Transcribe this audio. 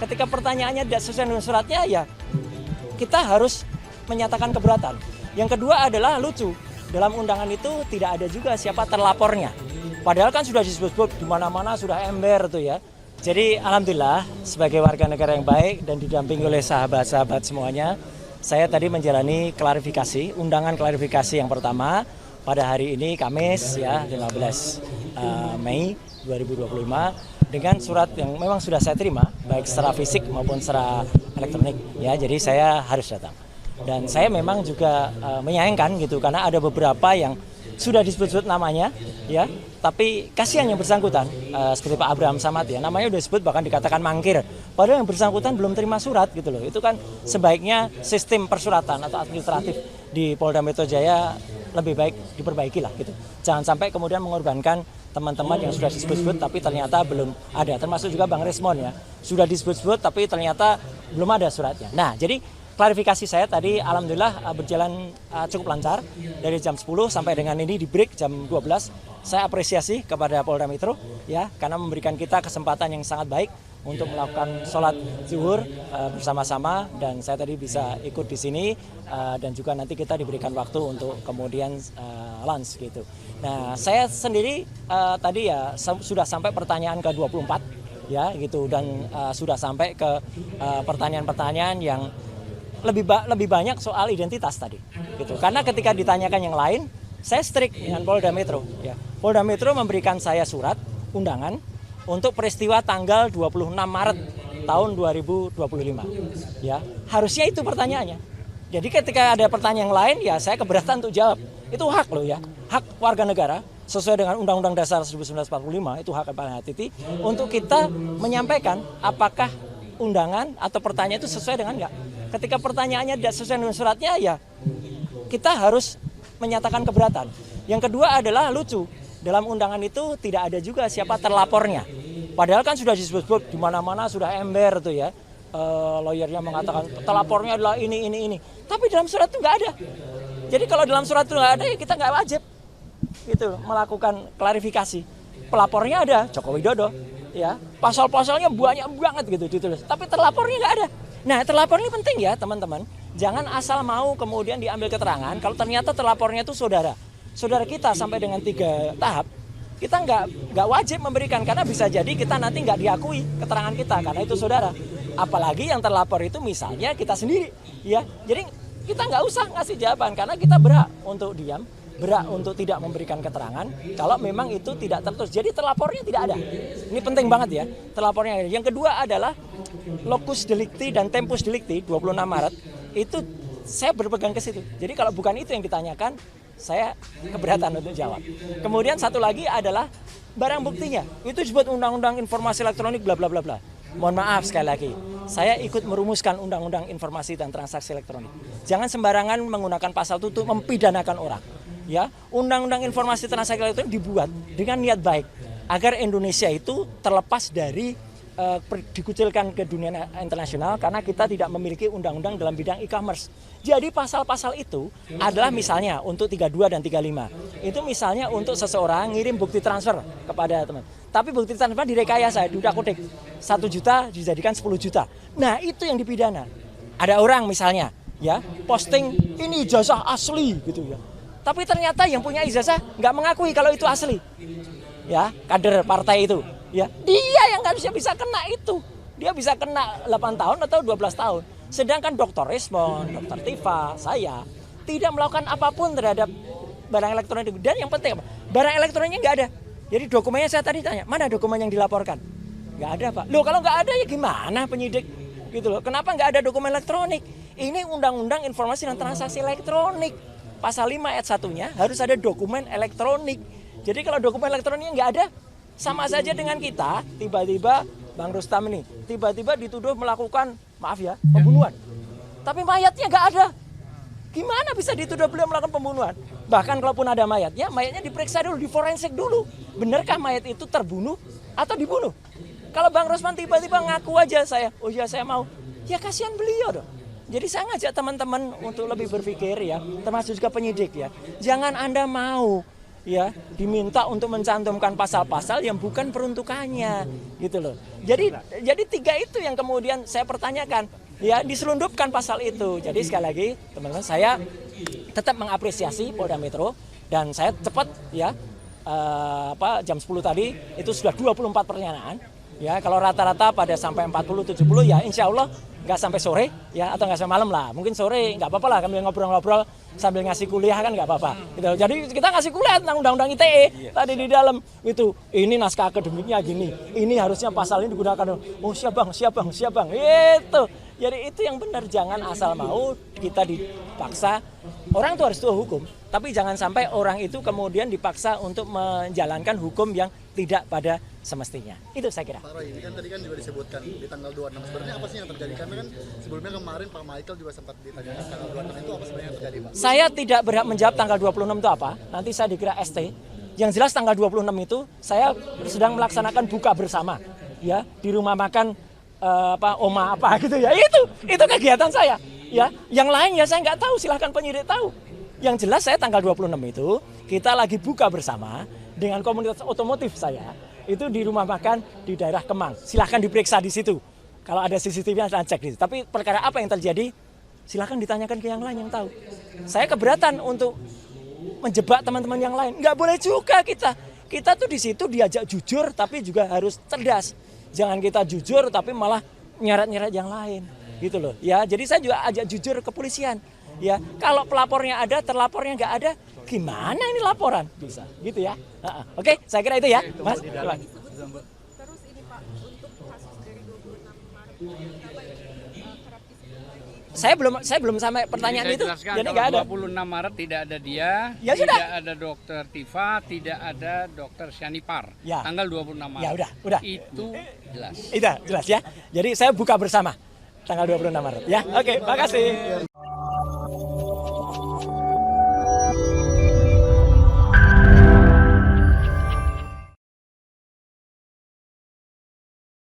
ketika pertanyaannya tidak sesuai dengan suratnya, ya kita harus menyatakan keberatan. Yang kedua adalah lucu, dalam undangan itu tidak ada juga siapa terlapornya. Padahal kan sudah disebut-sebut di mana-mana sudah ember tuh ya. Jadi alhamdulillah sebagai warga negara yang baik dan didampingi oleh sahabat-sahabat semuanya, saya tadi menjalani klarifikasi, undangan klarifikasi yang pertama pada hari ini Kamis ya 15 Mei 2025 dengan surat yang memang sudah saya terima baik secara fisik maupun secara elektronik ya. Jadi saya harus datang. Dan saya memang juga menyayangkan gitu karena ada beberapa yang sudah disebut-sebut namanya ya, tapi kasihan yang bersangkutan seperti Pak Abraham Samad ya, namanya udah disebut bahkan dikatakan mangkir, padahal yang bersangkutan belum terima surat gitu loh. Itu kan sebaiknya sistem persuratan atau administratif di Polda Metro Jaya lebih baik diperbaiki lah gitu. Jangan sampai kemudian mengorbankan teman-teman yang sudah disebut-sebut tapi ternyata belum ada, termasuk juga Bang Resmon ya, sudah disebut-sebut tapi ternyata belum ada suratnya. Nah jadi klarifikasi saya tadi alhamdulillah berjalan cukup lancar dari jam 10 sampai dengan ini di break jam 12. Saya apresiasi kepada Polda Metro ya karena memberikan kita kesempatan yang sangat baik untuk melakukan sholat zuhur bersama-sama dan saya tadi bisa ikut di sini dan juga nanti kita diberikan waktu untuk kemudian lunch gitu. Nah, saya sendiri tadi ya sudah sampai pertanyaan ke-24 ya gitu dan sudah sampai ke pertanyaan-pertanyaan yang lebih banyak soal identitas tadi gitu. Karena ketika ditanyakan yang lain, saya strict dengan Polda Metro ya. Polda Metro memberikan saya surat undangan untuk peristiwa tanggal 26 Maret tahun 2025 ya. Harusnya itu pertanyaannya. Jadi ketika ada pertanyaan yang lain ya saya keberatan untuk jawab. Itu hak loh ya. Hak warga negara sesuai dengan Undang-Undang Dasar 1945 itu hak Pak Titi untuk kita menyampaikan apakah undangan atau pertanyaan itu sesuai dengan enggak. Ketika pertanyaannya tidak sesuai dengan suratnya ya kita harus menyatakan keberatan. Yang kedua adalah lucu, dalam undangan itu tidak ada juga siapa terlapornya. Padahal kan sudah disebut-sebut di mana-mana sudah ember tuh ya. Lawyernya mengatakan terlapornya adalah ini. Tapi dalam surat itu nggak ada. Jadi kalau dalam surat itu nggak ada ya kita nggak wajib gitu melakukan klarifikasi. Pelapornya ada Joko Widodo ya. Pasal-pasalnya banyak banget gitu ditulis. Tapi terlapornya nggak ada. Nah, terlapor ini penting ya teman-teman. Jangan asal mau kemudian diambil keterangan kalau ternyata terlapornya itu saudara kita sampai dengan 3 tahap. Kita nggak wajib memberikan karena bisa jadi kita nanti nggak diakui keterangan kita karena itu saudara. Apalagi yang terlapor itu misalnya kita sendiri ya. Jadi kita nggak usah ngasih jawaban karena kita berhak untuk diam, berhak untuk tidak memberikan keterangan kalau memang itu tidak tertulis. Jadi terlapornya tidak ada. Ini penting banget ya, terlapornya ada. Yang kedua adalah locus delicti dan tempus delicti 26 Maret itu saya berpegang ke situ. Jadi kalau bukan itu yang ditanyakan, saya keberatan untuk jawab. Kemudian satu lagi adalah barang buktinya. Itu disebut Undang-Undang Informasi Elektronik bla bla bla bla. Mohon maaf sekali lagi, saya ikut merumuskan Undang-Undang Informasi dan Transaksi Elektronik. Jangan sembarangan menggunakan pasal itu untuk mempidanakan orang. Ya, Undang-Undang Informasi Transaksi Elektronik dibuat dengan niat baik agar Indonesia itu terlepas dari dikucilkan ke dunia internasional karena kita tidak memiliki undang-undang dalam bidang e-commerce. Jadi pasal-pasal itu adalah misalnya untuk 32 dan 35. Itu misalnya untuk seseorang ngirim bukti transfer kepada teman. Tapi bukti transfer direkayasa, diutak-utik. 1 juta dijadikan 10 juta. Nah, itu yang dipidana. Ada orang misalnya ya posting ini ijazah asli gitu ya. Tapi ternyata yang punya ijazah nggak mengakui kalau itu asli. Ya, kader partai itu. Ya, dia yang harusnya bisa kena itu. Dia bisa kena 8 tahun atau 12 tahun. Sedangkan Dr. Resmon, Dr. Tifa, saya tidak melakukan apapun terhadap barang elektronik. Dan yang penting apa? Barang elektroniknya nggak ada. Jadi dokumennya saya tadi tanya, mana dokumen yang dilaporkan? Nggak ada, Pak. Loh, kalau nggak ada ya gimana penyidik? Gitu loh. Kenapa nggak ada dokumen elektronik? Ini Undang-Undang Informasi dan Transaksi Elektronik. Pasal 5 ayat 1-nya harus ada dokumen elektronik. Jadi kalau dokumen elektroniknya nggak ada, sama saja dengan kita tiba-tiba Bang Rustam ini tiba-tiba dituduh melakukan maaf ya pembunuhan. Tapi mayatnya nggak ada. Gimana bisa dituduh beliau melakukan pembunuhan? Bahkan kalaupun ada mayatnya diperiksa dulu, diforensik dulu. Benarkah mayat itu terbunuh atau dibunuh? Kalau Bang Rusman tiba-tiba ngaku aja oh iya saya mau, ya kasihan beliau dong. Jadi saya ngajak teman-teman untuk lebih berpikir ya, termasuk juga penyidik ya. Jangan Anda mau ya diminta untuk mencantumkan pasal-pasal yang bukan peruntukannya gitu loh. Jadi 3 itu yang kemudian saya pertanyakan, ya diselundupkan pasal itu. Jadi sekali lagi teman-teman, saya tetap mengapresiasi Polda Metro dan saya cepat ya jam 10 tadi itu sudah 24 pertanyaan. Ya, kalau rata-rata pada sampai 40-70 ya insya Allah nggak sampai sore ya atau nggak sampai malam lah. Mungkin sore nggak apa-apa lah kami ngobrol-ngobrol sambil ngasih kuliah kan nggak apa-apa. Gitu. Jadi kita ngasih kuliah tentang undang-undang ITE tadi di dalam itu. Ini naskah akademiknya gini. Ini harusnya pasal ini digunakan. Oh siap bang. Itu. Jadi itu yang benar, jangan asal mau kita dipaksa. Orang itu harus tahu hukum, tapi jangan sampai orang itu kemudian dipaksa untuk menjalankan hukum yang tidak pada semestinya. Itu saya kira. Pak Roy, ini kan tadi kan juga disebutkan di tanggal 26. Sebenarnya apa sih yang terjadi? Karena kan sebelumnya kemarin Pak Michael juga sempat ditanyakan tanggal 26 itu apa sebenarnya yang terjadi, Pak? Saya tidak berhak menjawab tanggal 26 itu apa. Nanti saya dikira ST. Yang jelas tanggal 26 itu saya sedang melaksanakan buka bersama ya di rumah makan Oma apa gitu ya. Itu kegiatan saya. Ya, yang lain ya saya nggak tahu, silahkan penyidik tahu. Yang jelas saya tanggal 26 itu kita lagi buka bersama dengan komunitas otomotif saya. Itu di rumah makan di daerah Kemang. Silahkan diperiksa di situ. Kalau ada CCTV saya cek di situ. Tapi perkara apa yang terjadi, silahkan ditanyakan ke yang lain yang tahu. Saya keberatan untuk menjebak teman-teman yang lain. Nggak boleh juga kita. Kita tuh di situ diajak jujur tapi juga harus cerdas. Jangan kita jujur tapi malah nyeret-nyeret yang lain. Gitu loh. Ya, jadi saya juga ajak jujur ke kepolisian. Ya, kalau pelapornya ada, terlapornya nggak ada, gimana ini laporan? Bisa, gitu ya. Oke, saya kira itu ya, Mas. Terus ini Pak, untuk kasus dari 26 Maret kerap disebut Saya belum sampai pertanyaan itu. Jadi nggak ada. 26 Maret tidak ada dia, Ya sudah. tidak ada Dokter Tifa, tidak ada Dokter Syanipar. Ya. Tanggal 26 Maret. Ya udah. Itu jelas. Itu jelas ya. Jadi saya buka bersama tanggal 26 Maret ya. Oke, makasih.